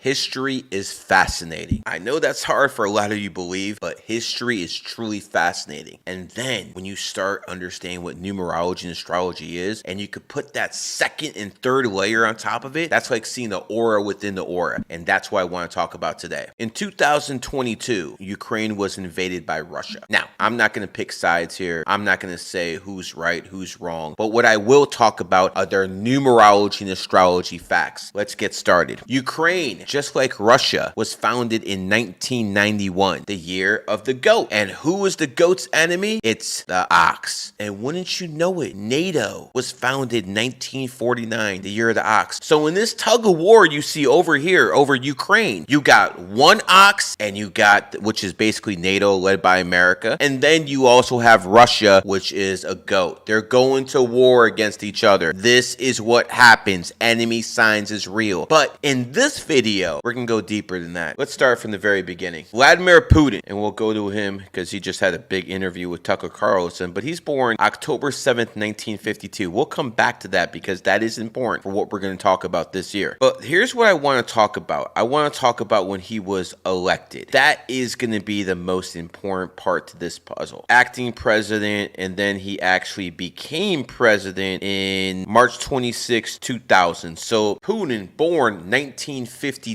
History is fascinating. I know that's hard for a lot of you to believe, but history is truly fascinating. And then when you start understanding what numerology and astrology is, and you could put that second and third layer on top of it, that's like seeing the aura within the aura. And that's what I want to talk about today. In 2022, Ukraine was invaded by Russia. Now, I'm not going to pick sides here. I'm not going to say who's right, who's wrong. But what I will talk about are their numerology and astrology facts. Let's get started. Ukraine, just like Russia, was founded in 1991, the year of the goat. And who was the goat's enemy? It's the ox. And wouldn't you know it, NATO was founded in 1949, the year of the ox. So in this tug of war you see over here, over Ukraine, you got one ox, and you got, which is basically NATO led by America. And then you also have Russia, which is a goat. They're going to war against each other. This is what happens. Enemy signs is real. But in this video, we're going to go deeper than that. Let's start from the very beginning. Vladimir Putin, and we'll go to him because he just had a big interview with Tucker Carlson, but he's born October 7th, 1952. We'll come back to that because that is important for what we're going to talk about this year. But here's what I want to talk about. I want to talk about when he was elected. That is going to be the most important part to this puzzle. Acting president, and then he actually became president in March 26, 2000. So Putin, born 1952,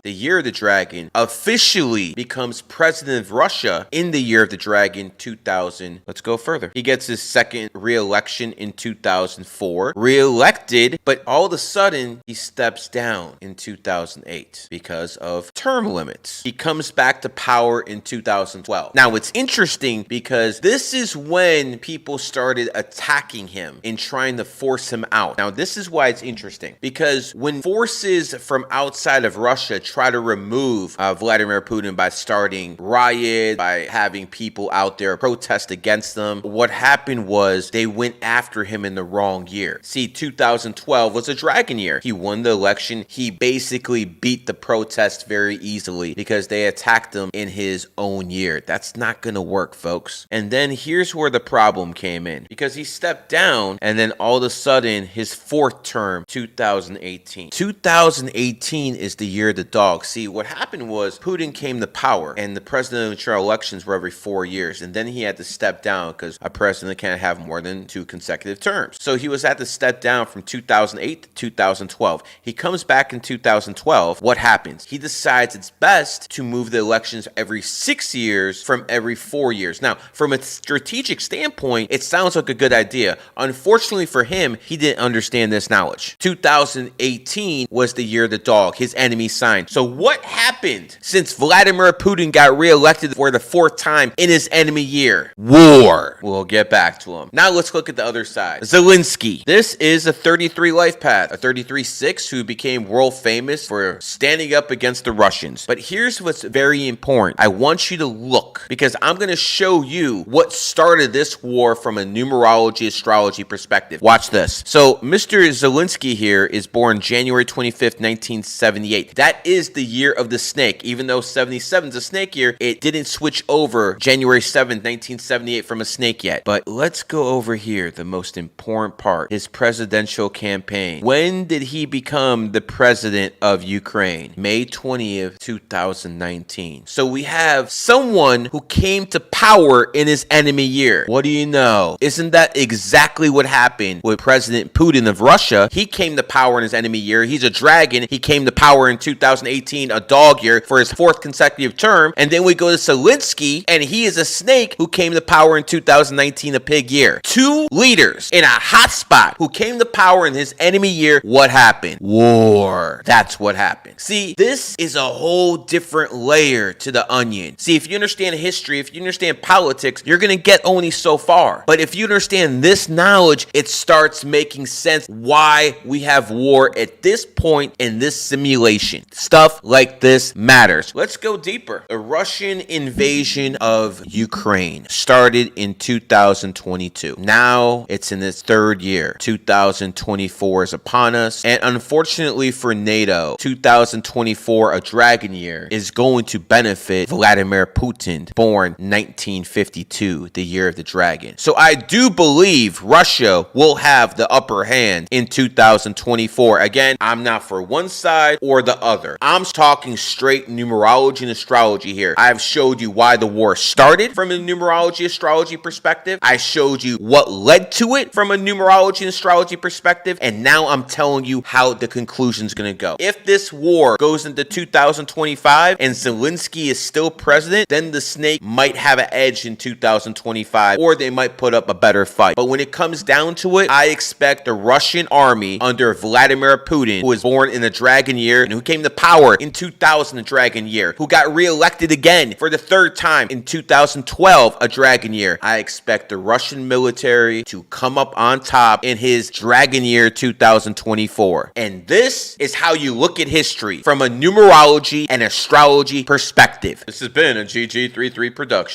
the year of the dragon, officially becomes president of Russia in the year of the dragon, 2000. Let's go further. He gets his second re-election in 2004, re-elected, but all of a sudden he steps down in 2008 because of term limits. He comes back to power in 2012. Now it's interesting because this is when people started attacking him and trying to force him out. Now this is why it's interesting, because when forces from outside of Russia try to remove Vladimir Putin by starting riots, by having people out there protest against them, what happened was they went after him in the wrong year. See, 2012 was a dragon year. He won the election. He basically beat the protest very easily because they attacked him in his own year. That's not going to work, folks. And then here's where the problem came in, because he stepped down and then all of a sudden his fourth term, 2018. 2018 is the year of the dog. See, what happened was Putin came to power and the presidential elections were every 4 years. And then he had to step down because a president can't have more than 2 consecutive terms. So he was at to step down from 2008 to 2012. He comes back in 2012. What happens? He decides it's best to move the elections every 6 years from every 4 years. Now, from a strategic standpoint, it sounds like a good idea. Unfortunately for him, he didn't understand this knowledge. 2018 was the year of the dog, his enemy sign. So what happened since Vladimir Putin got reelected for the 4th time in his enemy year? War. We'll get back to him. Now let's look at the other side. Zelensky. This is a 33 life path, a 33-6 who became world famous for standing up against the Russians. But here's what's very important. I want you to look, because I'm going to show you what started this war from a numerology astrology perspective. Watch this. So Mr. Zelensky here is born January 25th, 1978. That is the year of the snake. Even though 77 is a snake year, it didn't switch over January 7th, 1978 from a snake yet. But let's go over here, the most important part, his presidential campaign. When did he become the president of Ukraine? May 20th, 2019. So we have someone who came to power in his enemy year. What do you know? Isn't that exactly what happened with President Putin of Russia? He came to power in his enemy year. He's a dragon. He came to power in 2018, a dog year, for his 4th consecutive term. And then we go to Zelensky, and he is a snake who came to power in 2019, a pig year. 2 leaders in a hot spot who came to power in his enemy year. What happened? War. That's what happened. See, this is a whole different layer to the onion. See, if you understand history, if you understand politics, you're going to get only so far. But if you understand this knowledge, it starts making sense why we have war at this point in this simulation. Stuff like this matters. Let's go deeper. The Russian invasion of Ukraine started in 2022. Now it's in its 3rd year. 2024 is upon us. And unfortunately for NATO, 2024, a dragon year, is going to benefit Vladimir Putin and born 1952, the year of the dragon. So I do believe Russia will have the upper hand in 2024. Again, I'm not for one side or the other. I'm talking straight numerology and astrology here. I've showed you why the war started from a numerology astrology perspective. I showed you what led to it from a numerology and astrology perspective. And now I'm telling you how the conclusion is going to go. If this war goes into 2025 and Zelensky is still president, then the snake might have an edge in 2025, or they might put up a better fight. But when it comes down to it, I expect the Russian army under Vladimir Putin, who was born in the dragon year and who came to power in 2000, a dragon year, who got reelected again for the third time in 2012, a dragon year. I expect the Russian military to come up on top in his dragon year 2024. And this is how you look at history from a numerology and astrology perspective. This has been a GG33 production.